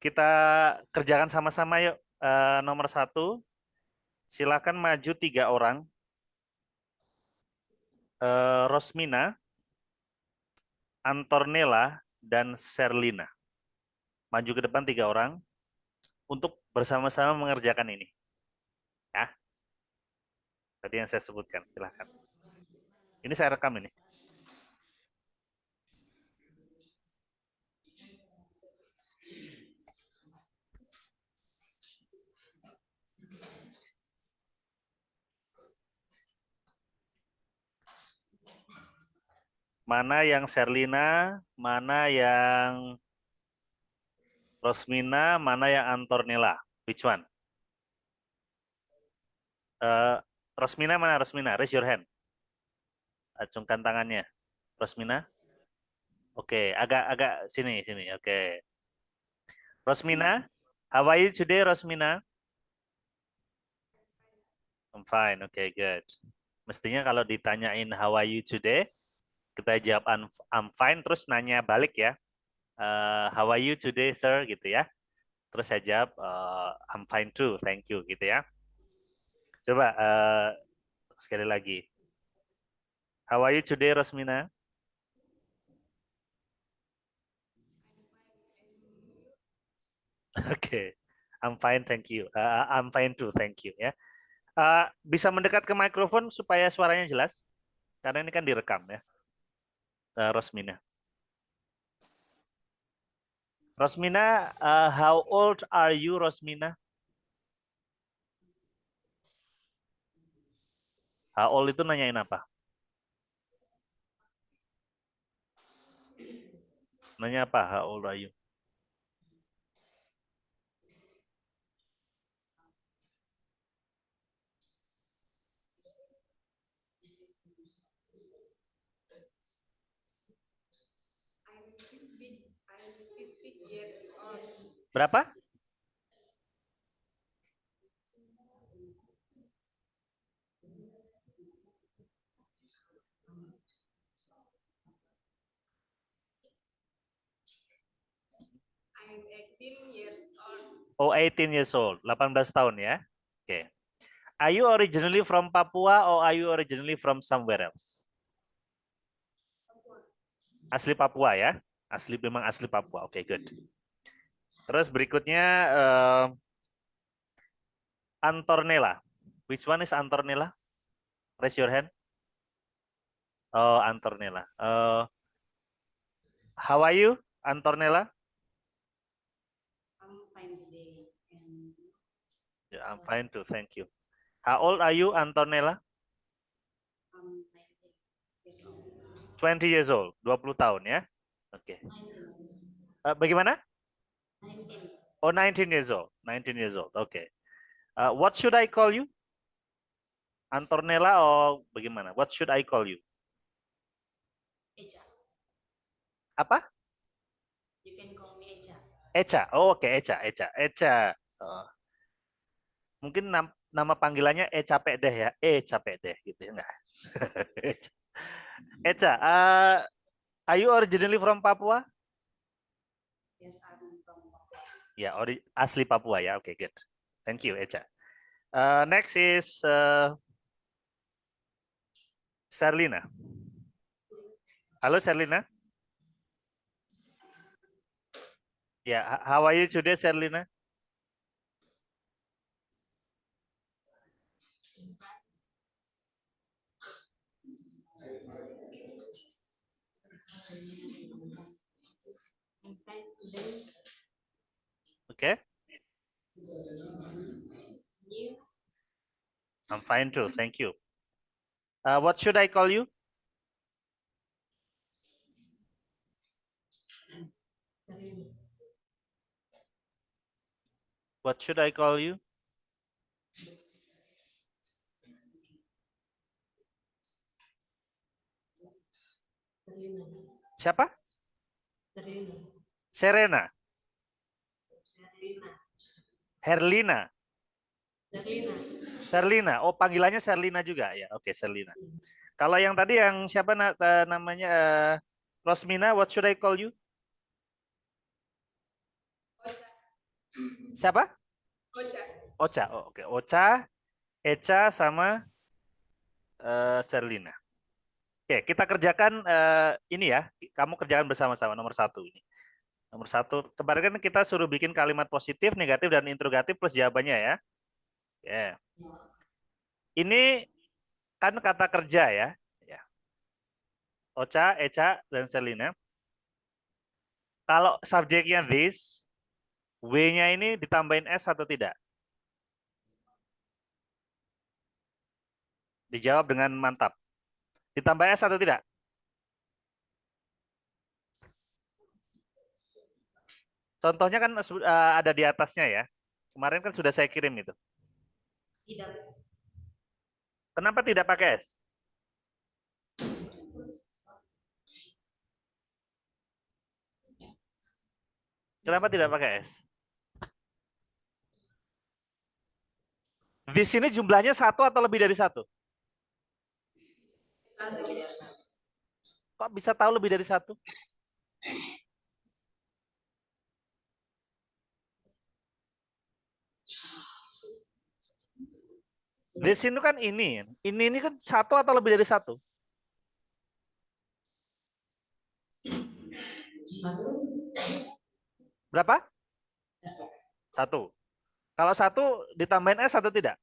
Kita kerjakan sama-sama yuk. Nomor 1, silakan maju 3 orang. Rosmina, Antornella, dan Serlina. Maju ke depan 3 orang untuk bersama-sama mengerjakan ini. Ya, tadi yang saya sebutkan, silakan. Ini saya rekam ini. Mana yang Serlina, mana yang Rosmina, mana yang Antornella? Which one? Rosmina mana Rosmina? Raise your hand. Acungkan tangannya. Rosmina? Oke, agak sini sini. Oke. Rosmina, how are you today, Rosmina? I'm fine. Okay, good. Mestinya kalau ditanyain how are you today, kita jawab I'm fine, terus nanya balik ya. How are you today, sir? Gitu ya. Terus saya jawab I'm fine too, thank you gitu ya. Coba sekali lagi. How are you today, Rosmina? Oke, I'm fine, thank you. I'm fine too, thank you ya. Bisa mendekat ke mikrofon supaya suaranya jelas, karena ini kan direkam ya, Rosmina. Rosmina, how old are you, Rosmina? How old itu nanyain apa? Nanya apa? How old are you? Berapa? Oh, 18 years old. 18 tahun ya. Oke. Okay. Are you originally from Papua or are you originally from somewhere else? Asli Papua ya. Memang asli Papua. Oke, okay, good. Terus berikutnya Antornella. Which one is Antornella? Raise your hand. Oh, Antornella. How are you, Antornella? I'm fine today. Yeah, I'm fine too. Thank you. How old are you, Antonella? 20 years old. 20 tahun ya. Oke. Okay. Bagaimana? 19. Oh, 19 years old. 19 years old. Oke. Okay. What should I call you? Antonella or bagaimana? What should I call you? Echa. Apa? You can call me Echa. Echa. Oh, oke, okay. Echa. Mungkin nama panggilannya capek deh ya. Capek deh gitu ya enggak? Echa, are you originally from Papua? Yes, I'm from Papua. Ya, asli Papua ya. Oke, okay, good. Thank you, Echa. Next is Serlina. Halo, Serlina. Ya, how are you today, Serlina? Okay. I'm fine too. Thank you. What should I call you? What should I call you? Siapa? Serena. Herlina. Serlina. Oh, panggilannya Serlina juga ya. Oke, Serlina. Kalau yang tadi yang siapa namanya Rosmina, what should I call you? Siapa? Ocha. Ocha. Oh, oke. Ocha, Echa sama Serlina. Oke, kita kerjakan ini ya. Kamu kerjakan bersama-sama nomor 1 ini. Nomor 1. Kemarin kan kita suruh bikin kalimat positif, negatif, dan interrogatif plus jawabannya ya. Ya. Ini kan kata kerja ya. Ya. Ocha, Echa, dan Serlina. Kalau subjeknya this, W-nya ini ditambahin S atau tidak? Dijawab dengan mantap. Ditambah S atau tidak? Contohnya kan ada di atasnya ya. Kemarin kan sudah saya kirim itu. Tidak. Kenapa tidak pakai S? Kenapa tidak pakai S? Di sini jumlahnya 1 atau lebih dari 1? Kok bisa tahu lebih dari 1? Di sini kan ini kan 1 atau lebih dari 1? Berapa? 1. Kalau 1 ditambahin S atau tidak?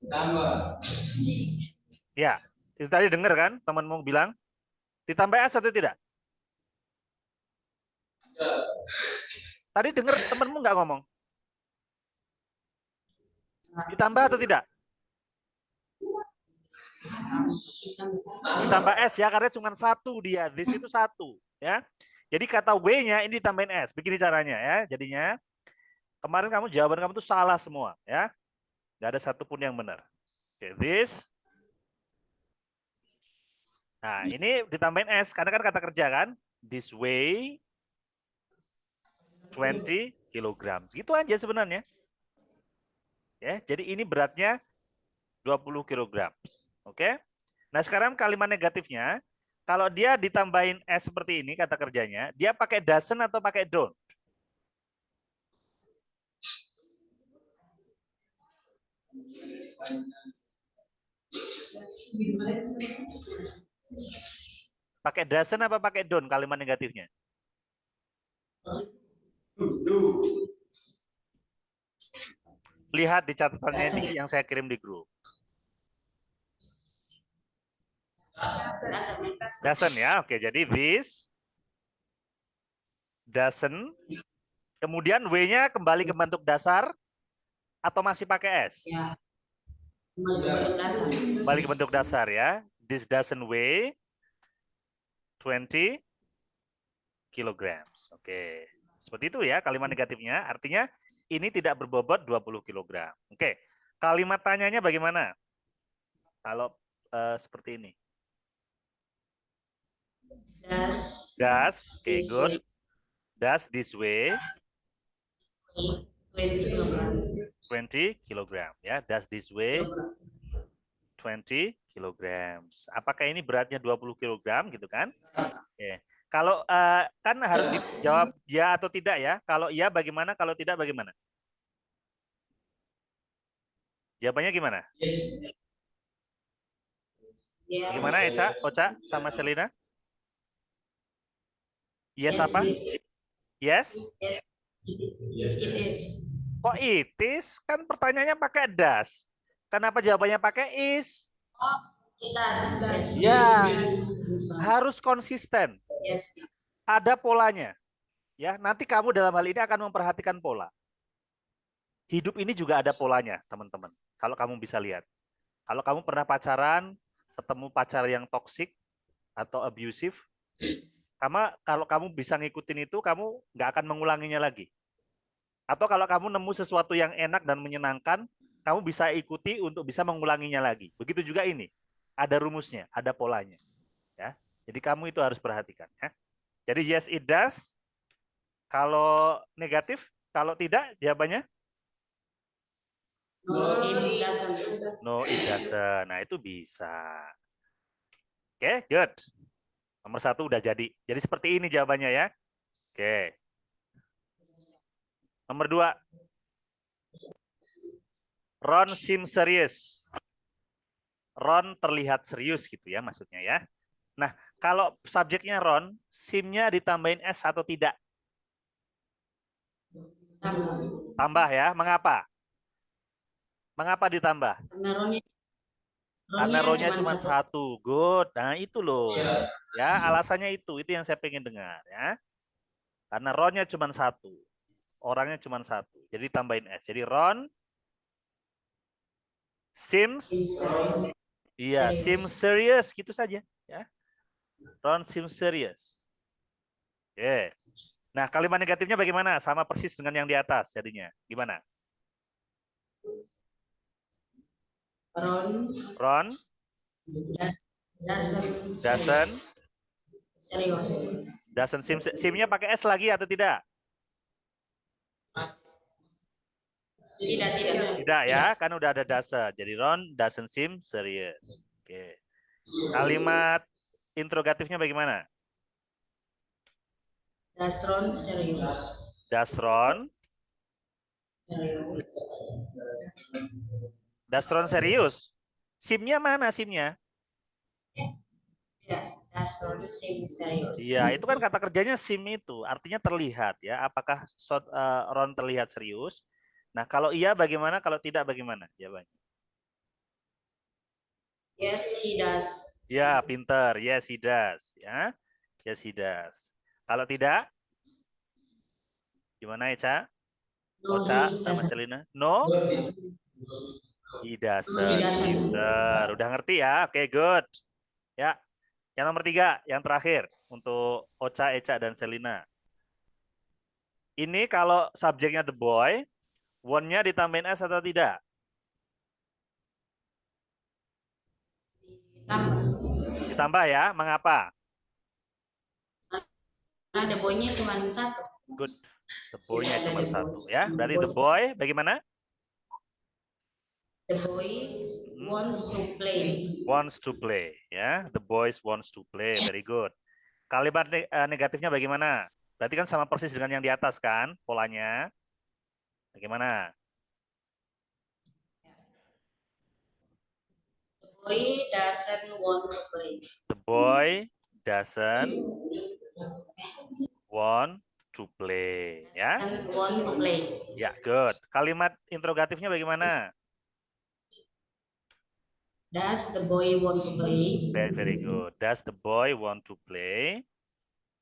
Tambah. Ya, itu tadi dengar kan temanmu bilang ditambah S atau tidak? Tadi dengar temanmu nggak ngomong? Ditambah atau tidak? Ditambah S ya, karena cuma 1 dia. This itu 1 ya. Jadi kata W-nya ini ditambahin S. Begini caranya ya. Jadinya kemarin jawaban kamu tuh salah semua ya. Nggak ada satupun yang benar. Oke, this. Nah, ini ditambahin S karena kan kata kerja kan. This way 20 kg. Gitu aja sebenarnya. Ya, jadi ini beratnya 20 kg. Oke. Nah, sekarang kalimat negatifnya, kalau dia ditambahin S seperti ini kata kerjanya, dia pakai doesn't atau pakai don't? Pakai doesn't apa pakai don't kalimat negatifnya? Lihat di catatannya yang saya kirim di grup. Doesn't ya. Oke, jadi this doesn't. Kemudian W-nya kembali ke bentuk dasar atau masih pakai S? Ya. Kembali ke bentuk dasar. Kembali ke bentuk dasar ya. This doesn't weigh 20 kilograms. Oke. Seperti itu ya kalimat negatifnya. Artinya ini tidak berbobot 20 kg. Oke. Kalimat tanyanya bagaimana? Kalau seperti ini. Does, oke, good. Does this weigh 20 kilogram ya. Does this weigh 20 kilograms. Apakah ini beratnya 20 kilogram gitu kan? Oke. Kalau kan harus dijawab ya atau tidak ya. Kalau iya bagaimana? Kalau tidak bagaimana? Jawabannya gimana? Bagaimana Eca, Ocha, sama Selina? Yes apa? Yes? It is. Kok it is? Kan pertanyaannya pakai does. Kenapa jawabannya pakai is? Oh, it does. Ya, harus konsisten. Yes. Ada polanya. Ya, nanti kamu dalam hal ini akan memperhatikan pola. Hidup ini juga ada polanya, teman-teman. Kalau kamu bisa lihat. Kalau kamu pernah pacaran, ketemu pacar yang toksik atau abusive, kalau kamu bisa ngikutin itu, kamu nggak akan mengulanginya lagi. Atau kalau kamu nemu sesuatu yang enak dan menyenangkan, kamu bisa ikuti untuk bisa mengulanginya lagi. Begitu juga ini. Ada rumusnya, ada polanya. Ya. Jadi kamu itu harus perhatikan. Ya. Jadi yes it does. Kalau negatif, kalau tidak jawabannya? No, it doesn't. No, it doesn't. Nah, itu bisa. Oke, good. Nomor satu udah jadi. Jadi seperti ini jawabannya ya. Oke. Nomor dua, Ron seems serious. Ron terlihat serius gitu ya maksudnya ya. Nah, kalau subjeknya Ron, sim-nya ditambahin S atau tidak? Tambah. Tambah ya. Mengapa? Mengapa ditambah? Karena Karena ronnya row-nya cuma cuma satu. satu. Good. Nah, itu loh. Ya, alasannya itu yang saya pengen dengar ya. Karena row-nya cuma satu. Orangnya cuma satu. Jadi tambahin S. Jadi Ron seems, iya, seems Serius. serious gitu saja ya. Ron seems serious. Oke. Nah, kalimat negatifnya bagaimana? Sama persis dengan yang di atas jadinya. Gimana? Ron Ron doesn't doesn't serius. doesn't seem, seem-nya pakai S lagi atau tidak? Tidak. Tidak ya, kan udah ada doesn't. Jadi Ron doesn't seem serious. Oke. Kalimat interrogatifnya bagaimana? Does Ron serius? Does Ron, does Ron serius? SIM-nya mana SIM-nya? Ya, does Ron seem serius? Iya, itu kan kata kerjanya SIM itu, artinya terlihat ya. Apakah Ron terlihat serius? Nah, kalau iya bagaimana? Kalau tidak bagaimana? Jawabannya. Yes, he does. Ya, pinter. Yes, he does. Ya, yes, he does. Kalau tidak, gimana Eca? No, Ocha he sama doesn't. Selina? No, he No, he doesn't. doesn't. Pinter. Udah ngerti ya? Oke, good. Ya, yang nomor tiga, yang terakhir untuk Ocha, Eca, dan Selina. Ini kalau subjeknya the boy, one-nya ditambahin S atau tidak? Tambah. Ditambah ya, mengapa? Karena the boy-nya cuma satu. Good. The Tidak boy-nya ada cuma the satu boys. ya. Berarti the boy bagaimana? The boy wants to play. Wants to play ya. The boys wants to play. Very good. Kalimat negatifnya bagaimana? Berarti kan sama persis dengan yang di atas kan polanya. Bagaimana? The boy doesn't want to play. The boy doesn't want to play ya. Doesn't want to play. Ya, good. Kalimat interrogatifnya bagaimana? Does the boy want to play? Very, very good. Does the boy want to play?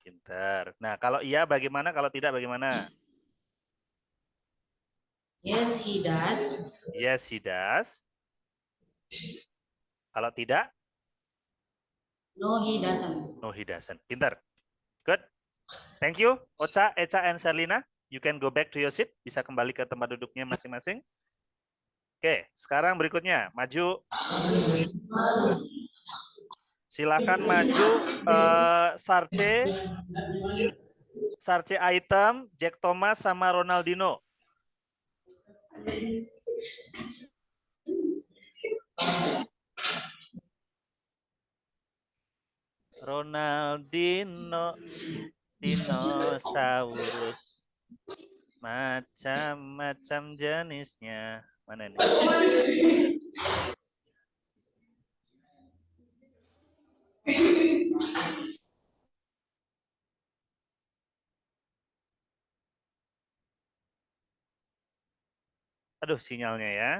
Pinter. Nah, kalau iya bagaimana? Kalau tidak bagaimana? Yes, he does. Yes, he does. Kalau tidak, No, he doesn't. no, he doesn't. Pinter. Good. Thank you, Ocha, Echa, and Serlina. You can go back to your seat. Bisa kembali ke tempat duduknya masing-masing. Oke, sekarang berikutnya. Maju. Silakan maju. Sarce, Sarce item, Jack Thomas, sama Ronaldinho. Ronaldinho, dinosaurus, macam-macam jenisnya. Mana nih? Aduh, sinyalnya ya.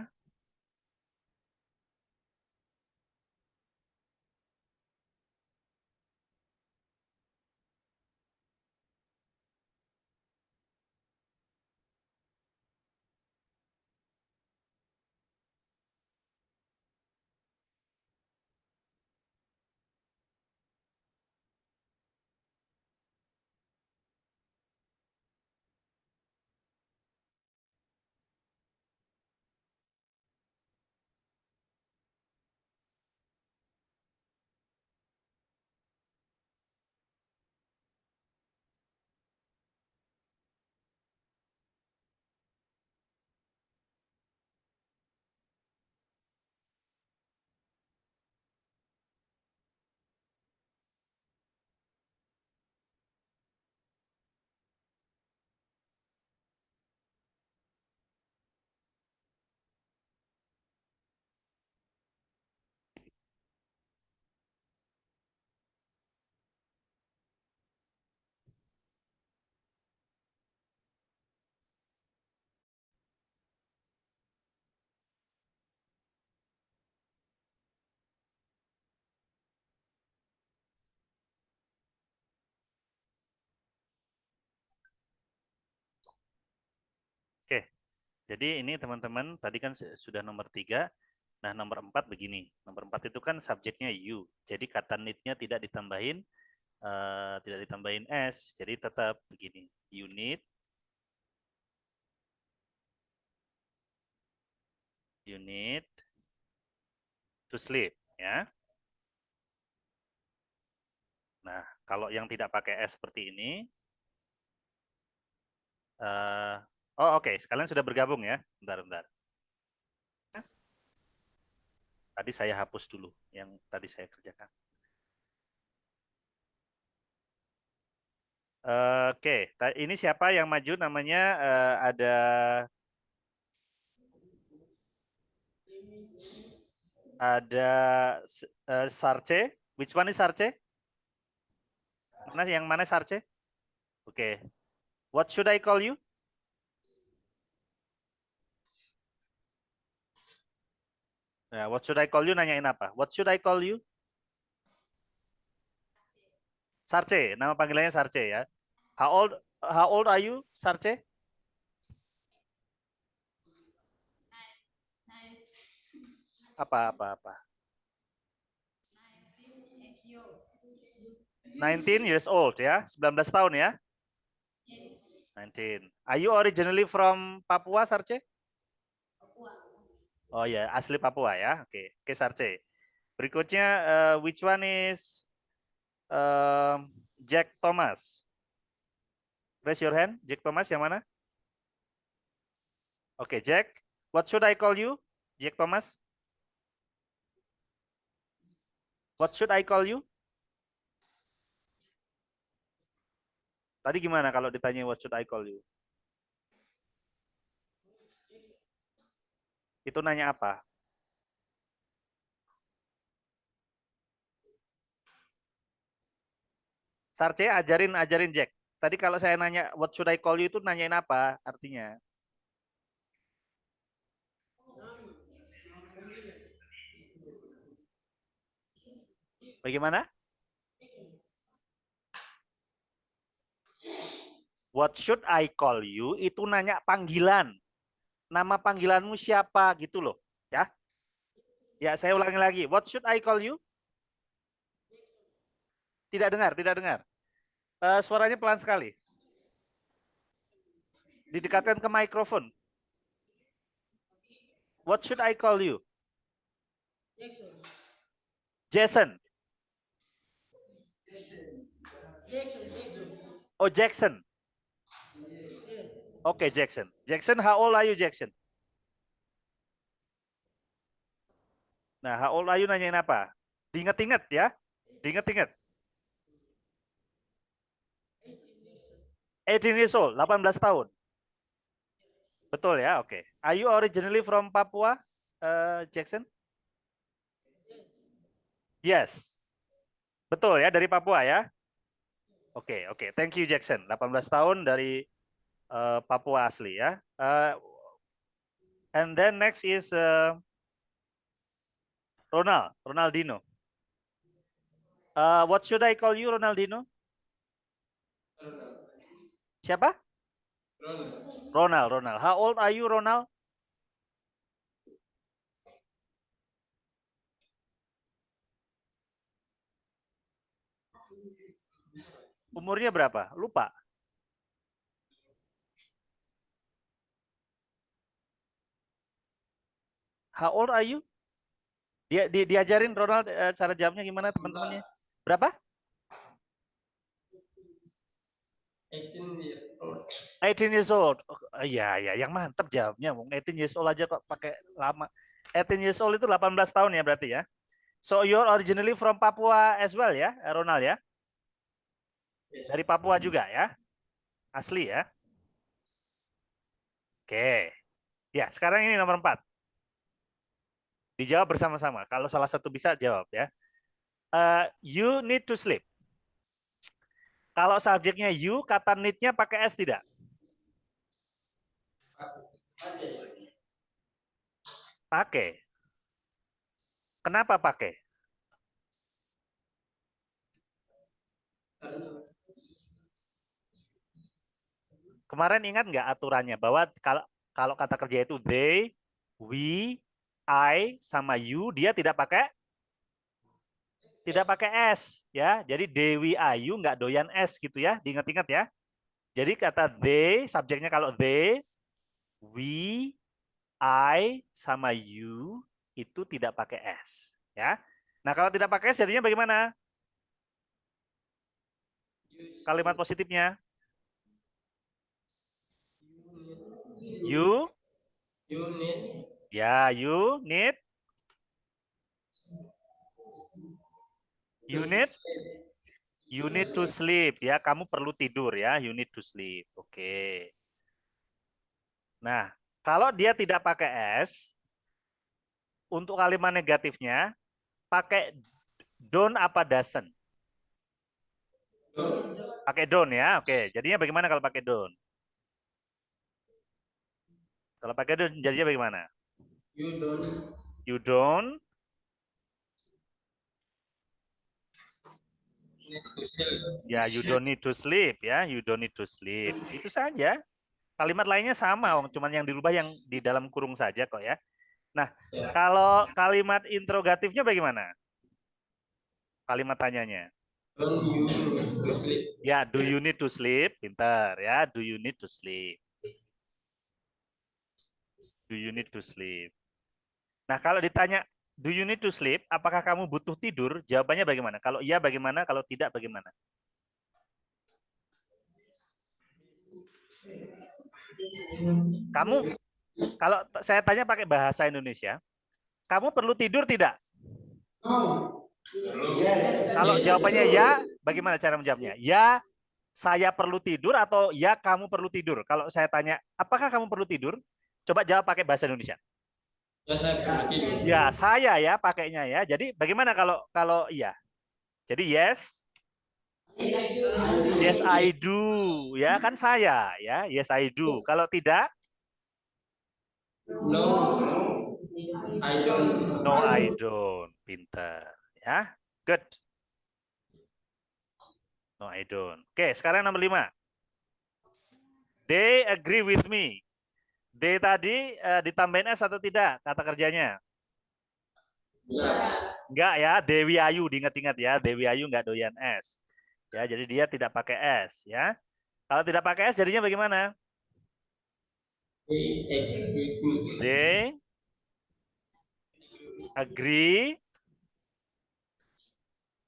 Jadi ini teman-teman tadi kan sudah nomor 3. Nah, nomor 4 begini. Nomor 4 itu kan subjeknya you. Jadi kata need-nya tidak ditambahin s. Jadi tetap begini. You need to sleep, ya. Nah, kalau yang tidak pakai s seperti ini, oh oke, sekalian sudah bergabung ya. Bentar. Tadi saya hapus dulu yang tadi saya kerjakan. Oke, ini siapa yang maju namanya? Ada Sarce. Which one is Sarce? Yang mana Sarce? Oke. What should I call you? Nah, what should I call you nanyain apa? What should I call you? Sarce, nama panggilannya Sarce ya. How old are you, Sarce? Apa. 19 years old ya, 19 tahun ya. 19. Are you originally from Papua, Sarce? Oh ya, asli Papua ya. Oke, Sarce. Berikutnya, which one is Jack Thomas? Raise your hand. Jack Thomas yang mana? Oke, Jack. What should I call you, Jack Thomas? What should I call you? Tadi gimana kalau ditanya what should I call you? Itu nanya apa? Sarce, ajarin Jack. Tadi kalau saya nanya what should I call you itu nanyain apa artinya? Bagaimana? What should I call you itu nanya panggilan. Nama panggilanmu siapa gitu loh, ya. Ya, saya ulangi lagi. What should I call you? Tidak dengar. Suaranya pelan sekali. Didekatkan ke mikrofon. What should I call you? Jason. Oh, Jackson. Oke, Jackson. Jackson, how old are you, Jackson? Nah, how old are you nanyain apa? Diingat-ingat ya. Diingat-ingat. 18 years old, 18 tahun. Betul ya, oke. Are you originally from Papua, Jackson? Yes. Betul ya, dari Papua ya. Oke. Thank you, Jackson. 18 tahun dari Papua asli ya. And then next is Ronaldinho. What should I call you, Ronaldinho? Siapa? Ronald. How old are you, Ronald? Umurnya berapa? Lupa. How old are you? Diajarin Ronald cara jawabnya gimana teman-temannya? Berapa? 18 years old. Iya, yang mantap jawabnya. 18 years old aja kok pakai lama. 18 years old itu 18 tahun ya berarti ya. So you're originally from Papua as well ya, Ronald ya? Dari Papua juga ya? Asli ya? Oke. Ya, sekarang ini nomor 4. Dijawab bersama-sama. Kalau salah satu bisa jawab ya. You need to sleep. Kalau subjeknya you, kata need-nya pakai S tidak? Pakai. Kenapa pakai? Kemarin ingat nggak aturannya bahwa Kalau kata kerja itu they, we, I, sama you, dia tidak pakai S ya. Jadi they, we, I, you nggak doyan S gitu ya. Diingat-ingat ya. Jadi kata they, subjeknya kalau they, we, I, sama you itu tidak pakai S ya. Nah kalau tidak pakai S jadinya bagaimana? Kalimat positifnya you, ya you need, you need, you need to sleep ya. Kamu perlu tidur ya. You need to sleep. Oke. Nah kalau dia tidak pakai S, untuk kalimat negatifnya pakai don't apa doesn't? Pakai don't ya. Oke. Jadinya bagaimana kalau pakai don't? Kalau pakai don't jadinya bagaimana? You don't ya, you don't need to sleep ya, you don't need to sleep. Itu saja. Kalimat lainnya sama, cuman yang dirubah yang di dalam kurung saja kok ya. Nah, kalau kalimat interrogatifnya bagaimana? Kalimat tanyanya. Ya, do you need to sleep? Pintar ya, do you need to sleep? Do you need to sleep? Nah, kalau ditanya do you need to sleep? Apakah kamu butuh tidur? Jawabannya bagaimana? Kalau iya bagaimana? Kalau tidak bagaimana? Kamu kalau saya tanya pakai bahasa Indonesia, kamu perlu tidur tidak? Kalau jawabannya ya, bagaimana cara menjawabnya? Ya, saya perlu tidur atau ya kamu perlu tidur? Kalau saya tanya, apakah kamu perlu tidur? Coba jawab pakai bahasa Indonesia. Ya, saya ya pakainya ya. Jadi bagaimana kalau kalau iya? Jadi yes, yes I do, ya kan saya ya, yes I do. Kalau tidak, no I don't. Pinter ya. Good. No I don't. Oke, sekarang nomor 5. They agree with me. They tadi ditambahin S atau tidak kata kerjanya? Enggak ya, Dewi Ayu diingat-ingat ya, Dewi Ayu enggak doyan S. Ya, jadi dia tidak pakai S ya. Kalau tidak pakai S jadinya bagaimana? They agree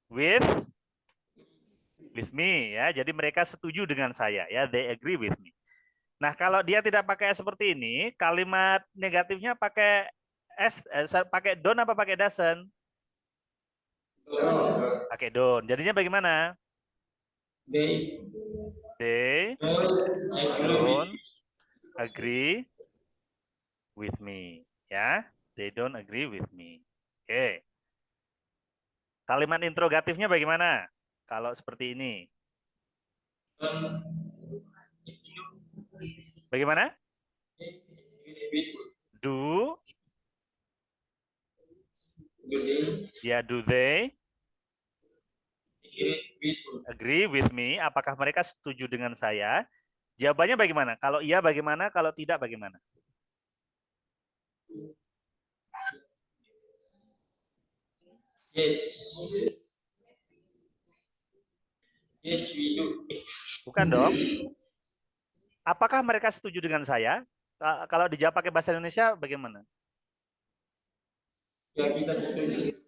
with me ya. Jadi mereka setuju dengan saya ya, they agree with me. Nah, kalau dia tidak pakai S seperti ini, kalimat negatifnya pakai S, pakai don't apa pakai doesn't? Pakai don't. Jadinya bagaimana? They don't agree with me. Ya, they don't agree with me. Oke. Kalimat interrogatifnya bagaimana? Kalau seperti ini. Bagaimana? Do, ya do they agree with me? Apakah mereka setuju dengan saya? Jawabannya bagaimana? Kalau iya bagaimana? Kalau tidak bagaimana? Yes. Yes, we do. Bukan dong. Apakah mereka setuju dengan saya? Kalau dijawab pakai bahasa Indonesia bagaimana? Ya, kita setuju.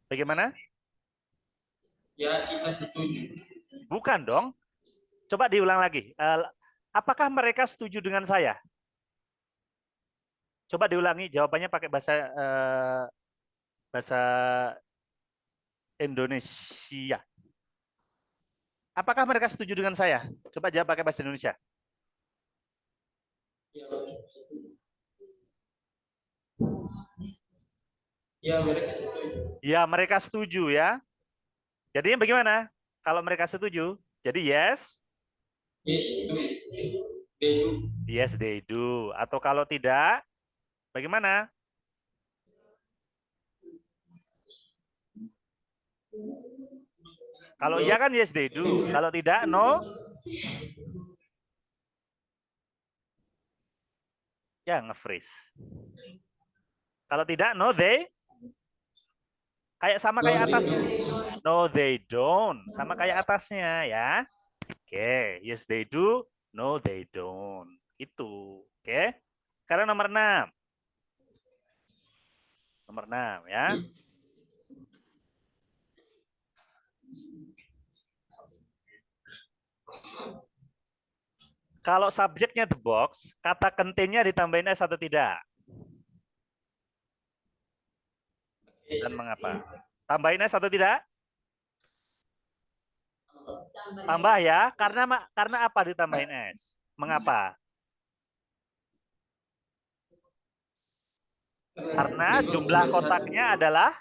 Bagaimana? Ya, kita setuju. Bukan dong. Coba diulang lagi. Apakah mereka setuju dengan saya? Coba diulangi jawabannya pakai bahasa Indonesia. Apakah mereka setuju dengan saya? Coba jawab pakai bahasa Indonesia. Ya, mereka setuju. Ya, mereka setuju ya. Jadinya bagaimana? Kalau mereka setuju, jadi yes. Yes, do. They do. Yes, they do. Atau kalau tidak, bagaimana? Kalau iya kan yes, they do. Kalau tidak, no. Ya, nge-freeze. Kalau tidak, no they. Kayak sama kayak atas. No they don't. Sama kayak atasnya ya. Oke, yes they do. No they don't. Itu. Oke. Sekarang nomor 6. Nomor 6 ya. Kalau subjeknya the box, kata contain-nya ditambahin S atau tidak? Dan mengapa? Tambahin S atau tidak? Tambah ya. Karena apa ditambahin S? Mengapa? Karena jumlah kotaknya adalah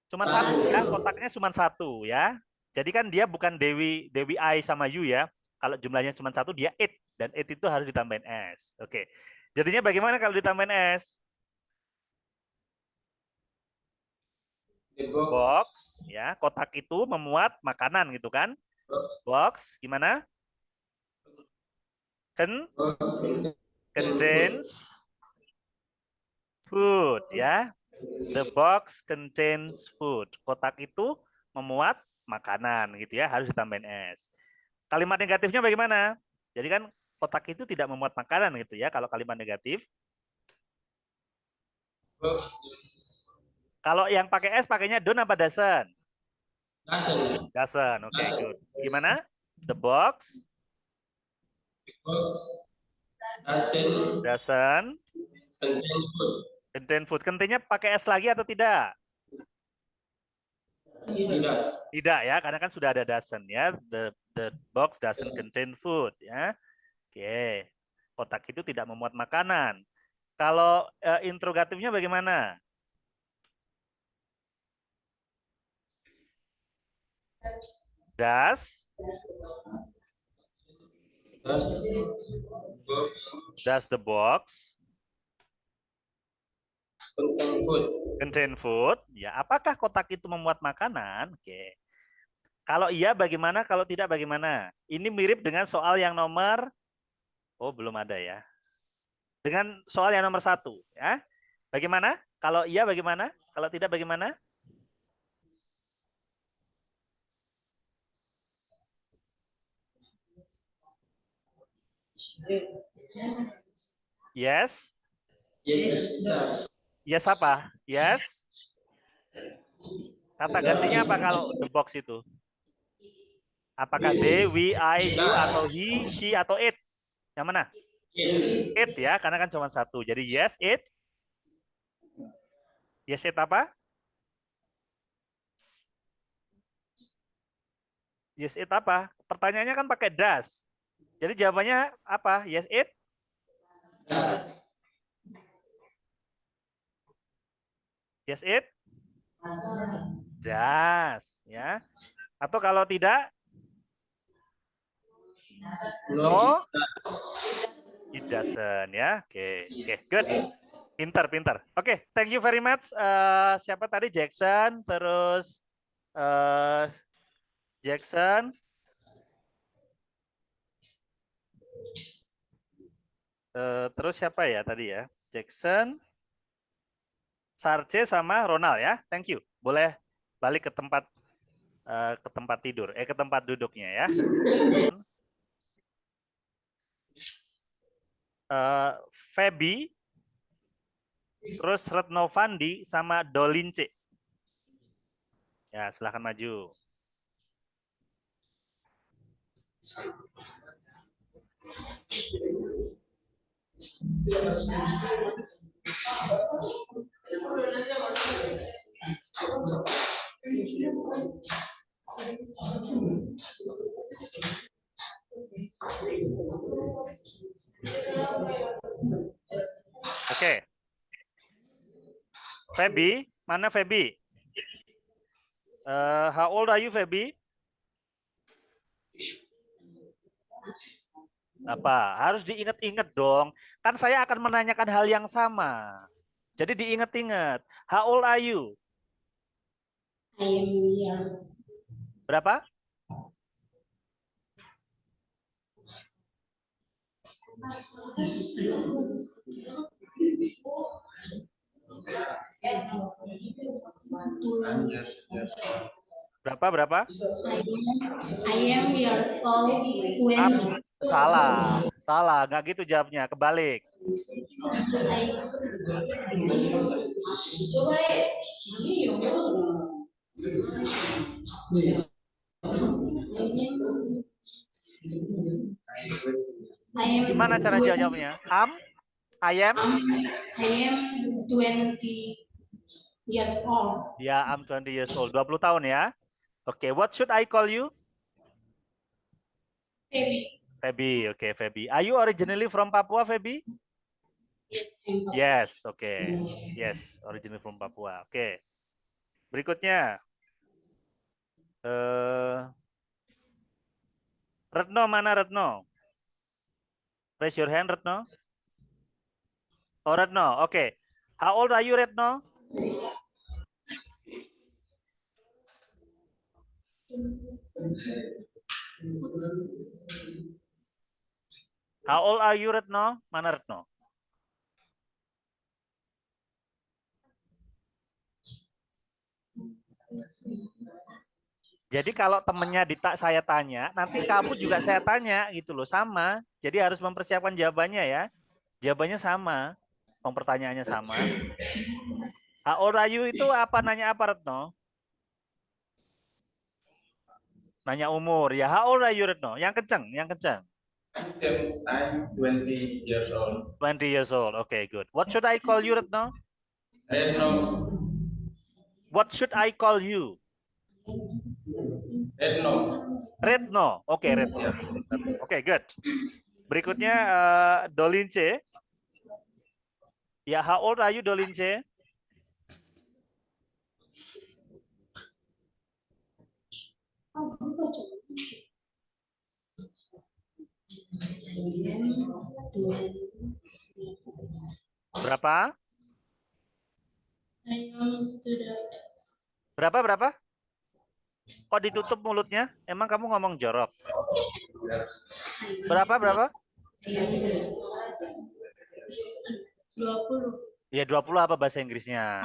cuma satu ya. Kotaknya cuma satu ya. Jadi kan dia bukan Dewi I sama you ya. Kalau jumlahnya cuma satu, dia it. Dan it itu harus ditambahin S. Oke. Jadinya bagaimana kalau ditambahin S? Box ya, kotak itu memuat makanan gitu kan? Box gimana? Contains food ya. The box contains food. Kotak itu memuat makanan gitu ya, harus ditambahin S. Kalimat negatifnya bagaimana? Jadi kan kotak itu tidak memuat makanan gitu ya kalau kalimat negatif. Kalau yang pakai S pakainya don't apa doesn't? Doesn't. Oke, good. Gimana? The box doesn't contain food. Contain-nya pakai S lagi atau tidak? Tidak. Tidak ya, karena kan sudah ada doesn't ya. The box doesn't contain food ya. Oke. Kotak itu tidak memuat makanan. Kalau interrogatifnya bagaimana? Does the box contain food? Ya, apakah kotak itu memuat makanan? Oke. Kalau iya bagaimana? Kalau tidak bagaimana? Ini mirip dengan soal yang nomor, oh belum ada ya. Dengan soal yang nomor 1 ya. Bagaimana? Kalau iya bagaimana? Kalau tidak bagaimana? Yes. Yes. Yes apa? Yes. Kata gantinya apa kalau the box itu? Apakah they, we, I, you, atau he, she, atau it? Yang mana? It ya, karena kan cuma satu. Jadi yes, it. Yes, it apa? Yes, it apa? Pertanyaannya kan pakai does. Jadi jawabannya apa? Yes, it? Yes, it? Does. Ya. Atau kalau tidak? No, it doesn't. Ya. Oke, good. Pintar. Oke, thank you very much. Siapa tadi? Jackson, terus Jackson, terus siapa ya tadi ya? Jackson, Sarce sama Ronald ya. Thank you. Boleh balik ke tempat tidur, ke tempat duduknya ya. Feby, terus Retnovandi sama Dolince. Ya, silahkan maju. Oke. Feby, mana Feby? How old are you, Feby? Apa? Harus diingat-ingat dong. Kan saya akan menanyakan hal yang sama. Jadi diingat-ingat. How old are you? I am years. Berapa? Berapa? I am years old, 20. Salah. Nggak gitu jawabnya, kebalik. Gimana cara jawabnya? I am? I am 20 years old. Ya, I'm 20 years old. 20 tahun ya. Oke, what should I call you? Baby. Feby. Oke, Feby. Are you originally from Papua, Feby? Yes, oke. Yes, originally from Papua. Oke. Berikutnya. Retno, mana Retno? Raise your hand, Retno. Oh, Retno. Oke. How old are you, Retno? How old are you, Retno? Mana Retno? Jadi kalau temennya saya tanya, nanti kamu juga saya tanya gitu loh, sama. Jadi harus mempersiapkan jawabannya ya. Jawabannya sama. Pertanyaannya sama. How old are you itu apa? Nanya apa, Retno? Nanya umur. Ya, how old are you, Retno? Yang kenceng, yang kenceng. I'm 20 years old. 20 years old. Okay, good. What should I call you, Retno? Retno. What should I call you? Retno. Retno. Oke, Retno. Oke, good. Berikutnya Dolince. Ya, how old are you, Dolince? Berapa? Berapa? Kok ditutup mulutnya? Emang kamu ngomong jorok? Berapa? 20. Ya 20 apa bahasa Inggrisnya?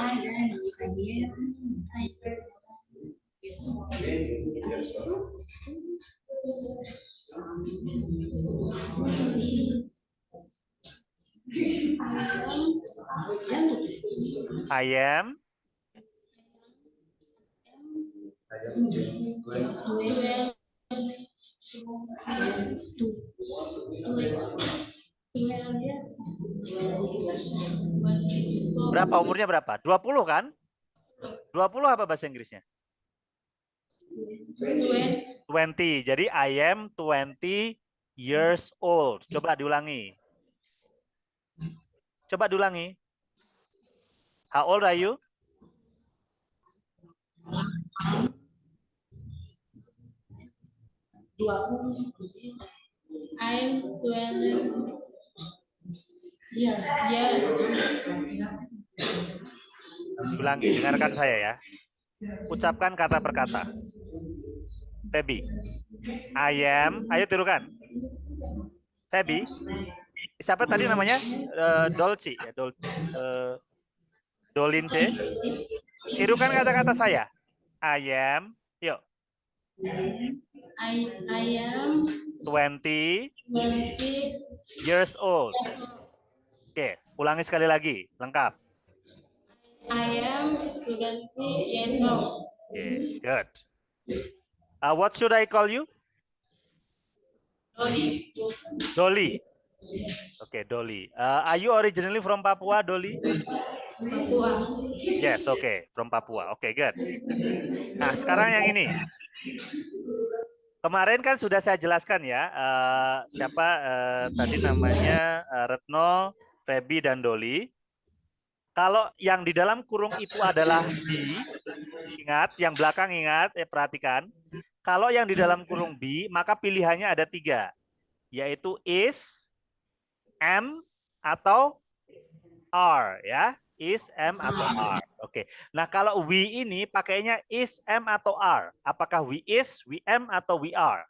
I am. Berapa umurnya berapa? 20 kan? 20 apa bahasa Inggrisnya? 20. Jadi I am 20 years old. Coba diulangi. How old are you? I'm 20 years. Ulangi, dengarkan saya ya. Ucapkan kata per kata. Feby. I am. Ayo tirukan. Feby. Siapa tadi namanya? Dolci. Ya, Dolince. Tirukan kata-kata saya. I am. Yuk. I am 20 20 years old. Oke, ulangi sekali lagi. Lengkap. I am 20 years old. Okay, good. What should I call you? Dolly. Okay, Dolly. Are you originally from Papua, Dolly? Papua. Yes, okay, from Papua. Okay, good. Nah, sekarang yang ini. Kemarin kan sudah saya jelaskan ya, siapa tadi namanya Retno, Feby, dan Dolly. Kalau yang di dalam kurung itu adalah be, ingat, yang belakang ingat, perhatikan. Kalau yang di dalam kurung be, maka pilihannya ada 3, yaitu is, am, atau are, ya. Is, am, atau are. Oke. Nah, kalau we ini pakainya is, am, atau are. Apakah we is, we am, atau we are?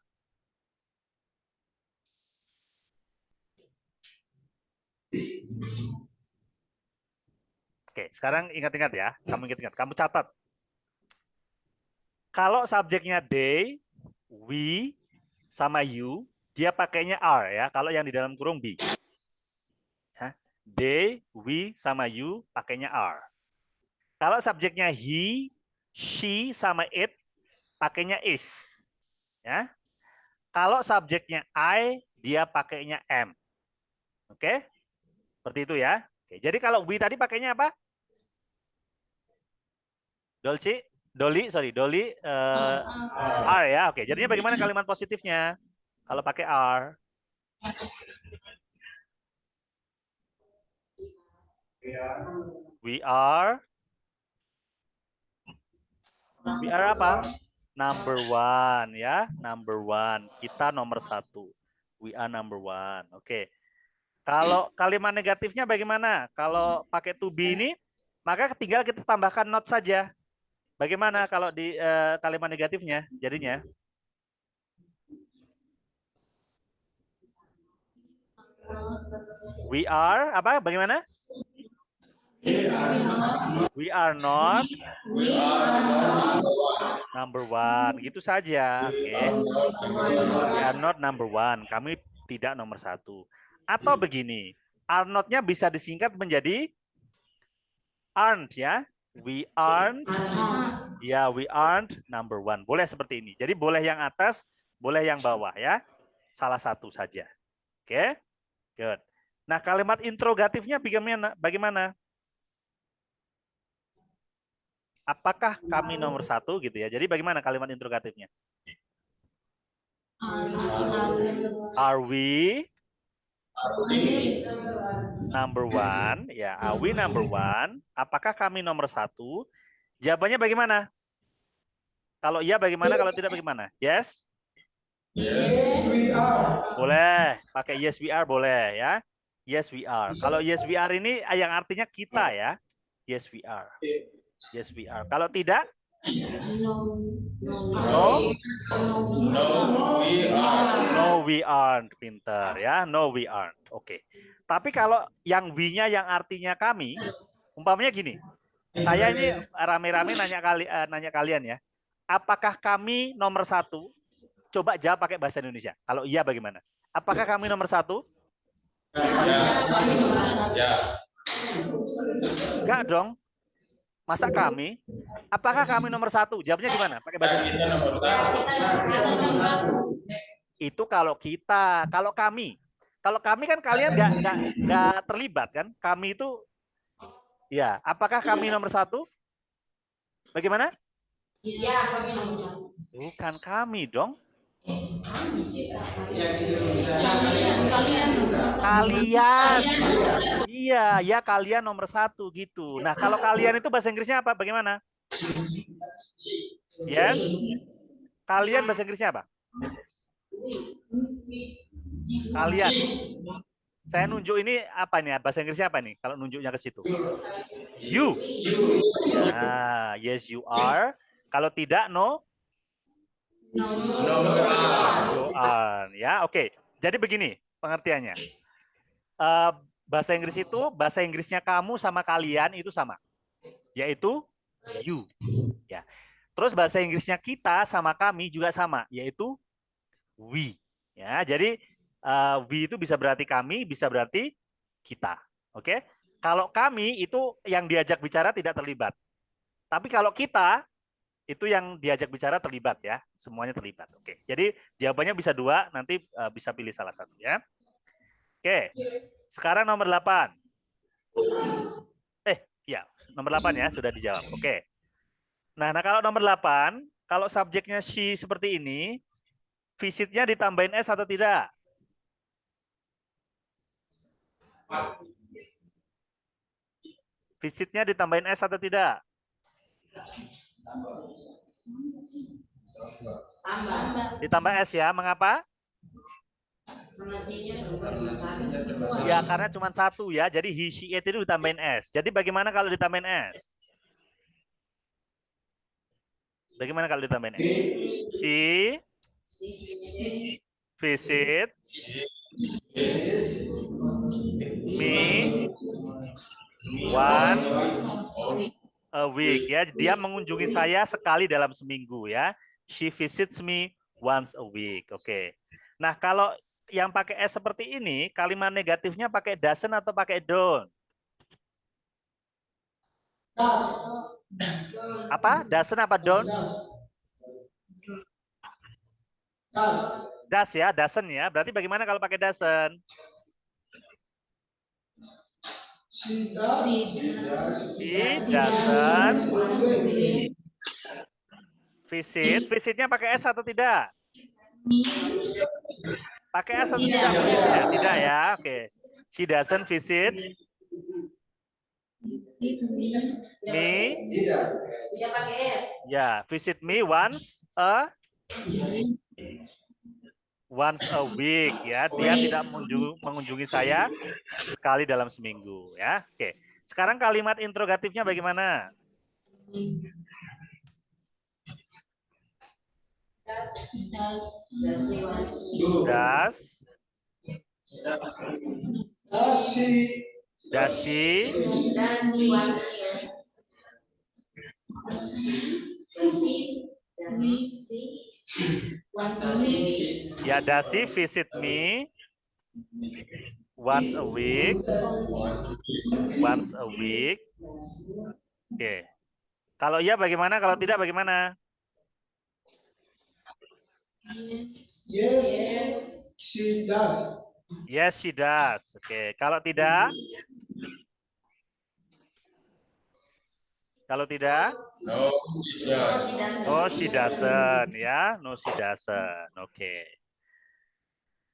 Oke, sekarang ingat-ingat ya. Kamu ingat-ingat. Kamu catat. Kalau subjeknya they, we, sama you, dia pakainya are ya. Kalau yang di dalam kurung be. Ya. They, we, sama you pakainya are. Kalau subjeknya he, she, sama it pakainya is. Ya. Kalau subjeknya I, dia pakainya am. Oke? Seperti itu ya. Oke, jadi kalau we tadi pakainya apa? Dolly, are ya. Oke, jadinya bagaimana kalimat positifnya? Kalau pakai are. We are apa? Number one ya, number one. Kita nomor satu. We are number one. Oke. Kalau kalimat negatifnya bagaimana? Kalau pakai to be ini, maka tinggal kita tambahkan not saja. Bagaimana kalau di kalimat negatifnya jadinya? We are apa? Bagaimana? We are not number one. Gitu saja. Oke. We are not number one. Kami tidak nomor satu. Atau begini, are not-nya bisa disingkat menjadi aren't ya. We aren't. Ya, we aren't number one. Boleh seperti ini. Jadi boleh yang atas, boleh yang bawah ya. Salah satu saja. Oke. Good. Nah, kalimat interrogatifnya bagaimana? Apakah kami nomor satu gitu ya. Jadi bagaimana kalimat interrogatifnya? Are we number one? Ya, are we number one? Apakah kami nomor satu? Jawabannya bagaimana? Kalau iya bagaimana? Kalau tidak bagaimana? Yes? Yes, we are. Boleh. Pakai yes we are boleh ya. Yes we are. Kalau yes we are ini yang artinya kita ya. Yes we are. Yes we are. Kalau tidak? No. No we aren't. Pinter ya. No we aren't. Oke. Tapi kalau yang we-nya yang artinya kami, umpamanya gini. Saya ini rame-rame nanya kalian ya. Apakah kami nomor satu? Coba jawab pakai bahasa Indonesia. Kalau iya bagaimana? Apakah kami nomor satu? Ya. Enggak dong. Masa kami? Apakah kami nomor satu? Jawabnya gimana? Pakai bahasa Indonesia. Itu kalau kita. Kalau kami. Kalau kami kan kalian nggak terlibat kan? Kami itu ya. Apakah kami nomor satu? Bagaimana? Iya, kami nomor satu. Bukan kami dong. Kalian. Iya, ya kalian nomor satu gitu. Nah, kalau kalian itu bahasa Inggrisnya apa? Bagaimana? Yes? Kalian bahasa Inggrisnya apa? Kalian. Saya nunjuk ini apa nih? Bahasa Inggrisnya apa nih? Kalau nunjuknya ke situ. You. Nah, yes you are. Kalau tidak, no. No are. Ya, oke. Jadi begini pengertiannya. Bahasa Inggris itu, bahasa Inggrisnya kamu sama kalian itu sama. Yaitu you. Ya. Terus bahasa Inggrisnya kita sama kami juga sama, yaitu we. Ya, jadi we itu bisa berarti kami, bisa berarti kita. Oke? Kalau kami itu yang diajak bicara tidak terlibat. Tapi kalau kita itu yang diajak bicara terlibat ya, semuanya terlibat. Oke. Jadi jawabannya bisa dua, nanti bisa pilih salah satu ya. Oke. Sekarang nomor 8. Ya, nomor 8 ya, sudah dijawab. Oke. Nah, kalau nomor 8, kalau subjeknya she seperti ini, visitnya ditambahin S atau tidak? Visitnya ditambahin S atau tidak? Ditambah S ya, mengapa? Ya, karena cuma satu ya, jadi he, she, it itu ditambahin S. Jadi bagaimana kalau ditambahin S? Bagaimana kalau ditambahin S? She visit me once a week ya. Dia mengunjungi saya sekali dalam seminggu ya. She visits me once a week. Oke. Nah, kalau yang pakai S seperti ini, kalimat negatifnya pakai doesn't atau pakai don't? Apa? Doesn't apa don't? Does ya, doesn't ya. Berarti bagaimana kalau pakai doesn't? She He doesn't visit. Visitnya pakai S atau tidak? Pakai S atau tidak visitnya? Tidak ya. Oke. She doesn't visit me. Dia pakai S. Ya, visit me once a week ya. Dia tidak mengunjungi saya sekali dalam seminggu ya. Oke. Sekarang kalimat interrogatifnya bagaimana? Does she ya, does she visit me once a week? Once a week. Oke. Kalau iya bagaimana? Kalau tidak bagaimana? Yes, she does. Yes, she does. Oke. Kalau tidak? Kalau tidak? No, she does. No, she doesn't. Ya, no, she doesn't. Oke.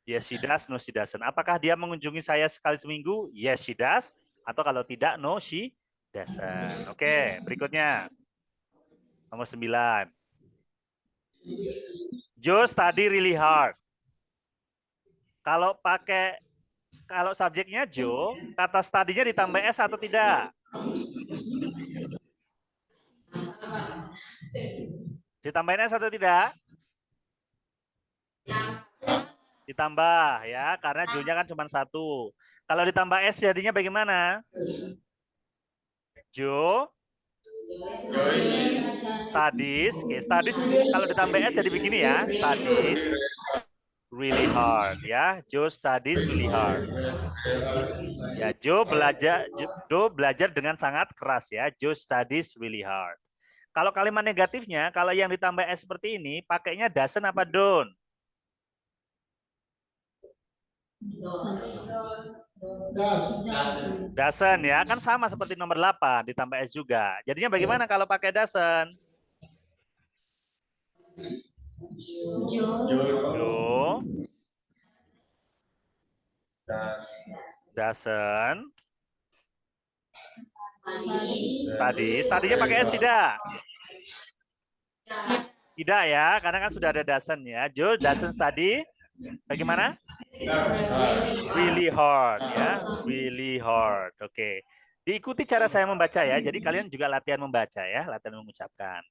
Yes, she does. No, she doesn't. Apakah dia mengunjungi saya sekali seminggu? Yes, she does. Atau kalau tidak, no, she doesn't. Oke, berikutnya. Nomor 9. Joe study really hard. Kalau subjeknya Joe, kata study-nya ditambah S atau tidak? Ditambahin S atau tidak? Ditambah ya, karena Joe-nya kan cuma 1. Kalau ditambah S jadinya bagaimana? Joe studies, oke, studies kalau ditambah S jadi begini ya, studies really hard ya. Joe studies really hard. Ya, Joe belajar dengan sangat keras ya. Joe studies really hard. Kalau kalimat negatifnya, kalau yang ditambah S seperti ini, pakainya doesn't apa don't? Doesn't ya, kan sama seperti nomor 8 ditambah S juga. Jadinya bagaimana kalau pakai doesn't? Joe doesn't tadinya pakai S tidak? Tidak ya, karena kan sudah ada doesn't ya. Joe doesn't study bagaimana? Really hard ya, really hard. Oke. Diikuti cara saya membaca ya. Jadi kalian juga latihan membaca ya, latihan mengucapkan.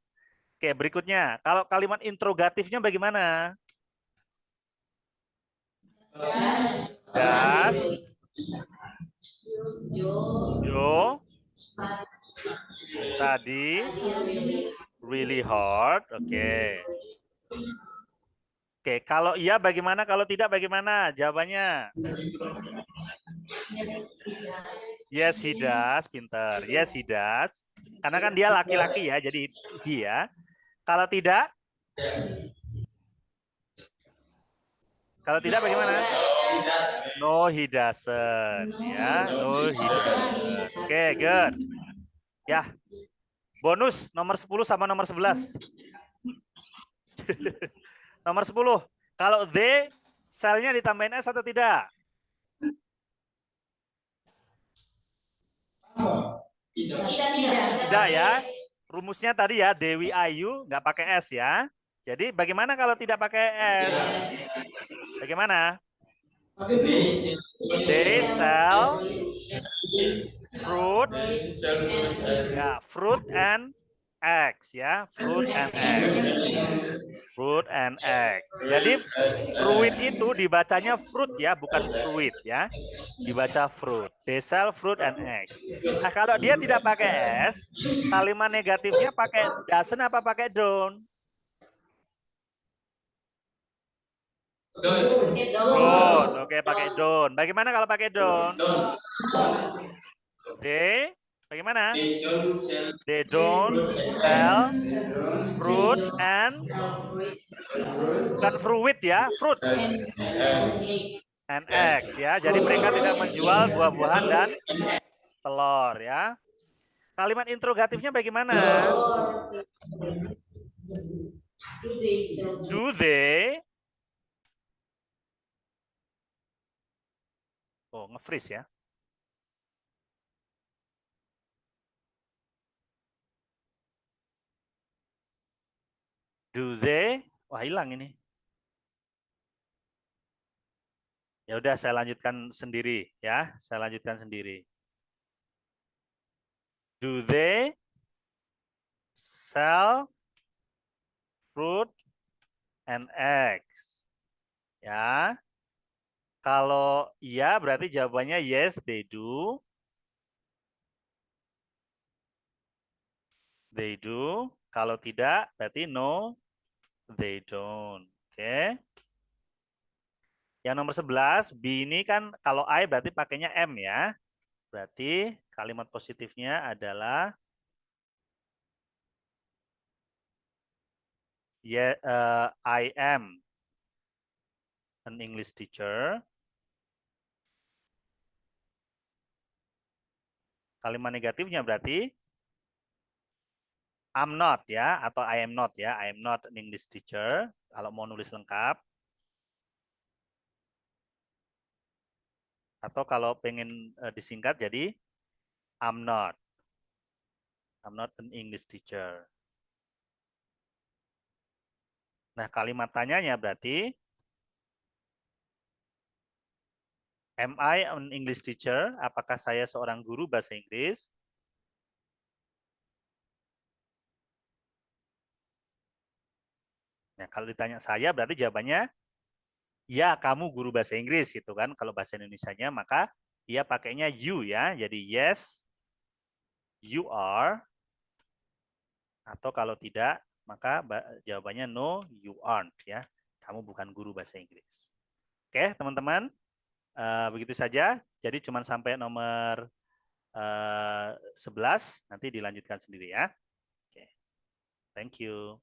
Oke, berikutnya. Kalau kalimat interrogatifnya bagaimana? Does Joe tadi really hard? Oke. Oke, kalau iya bagaimana? Kalau tidak bagaimana? Jawabannya? Yes, he does. Pinter. Yes, he does. Karena kan dia laki-laki ya, jadi he ya. Kalau tidak? Kalau tidak bagaimana? No, he doesn't. Ya, no, he doesn't. Oke, good. Ya, bonus nomor 10 sama nomor 11. Nomor 10. Kalau they, selnya ditambahin S atau tidak? Tidak ya. Rumusnya tadi ya, Dewi Ayu nggak pakai S ya. Jadi bagaimana kalau tidak pakai S? Bagaimana? They sell fruit. Ya, fruit and eggs ya, fruit and eggs. Fruit and eggs. Jadi fruit itu dibacanya fruit ya, bukan fruit ya. Dibaca fruit. They sell fruit and eggs. Nah, kalau dia tidak pakai s, kalimat negatifnya pakai doesn't apa pakai don't? Don't. Oke, pakai don't. Bagaimana kalau pakai don't? They bagaimana? They don't sell fruit and bukan fruit ya, fruit and eggs ya. Jadi mereka tidak menjual buah-buahan dan telur ya. Kalimat interrogatifnya bagaimana? Do they? Oh, nge-freeze ya. Do they? Wah, hilang ini. Ya udah saya lanjutkan sendiri ya. Saya lanjutkan sendiri. Do they sell fruit and eggs? Ya. Kalau iya berarti jawabannya yes they do. They do. Kalau tidak berarti no they don't. Oke. Yang nomor 11, B ini kan kalau I berarti pakainya M ya. Berarti kalimat positifnya adalah I am an English teacher. Kalimat negatifnya berarti I'm not ya, atau I am not ya. I am not an English teacher. Kalau mau nulis lengkap. Atau kalau pengen disingkat jadi I'm not. I'm not an English teacher. Nah, kalimat tanyanya berarti am I an English teacher? Apakah saya seorang guru bahasa Inggris? Nah, kalau ditanya saya berarti jawabannya ya, kamu guru bahasa Inggris gitu kan. Kalau bahasa Indonesianya maka dia pakainya you ya. Jadi yes, you are. Atau kalau tidak, maka jawabannya no, you aren't ya. Kamu bukan guru bahasa Inggris. Oke, teman-teman. Begitu saja. Jadi cuma sampai nomor 11. Nanti dilanjutkan sendiri ya. Oke. Thank you.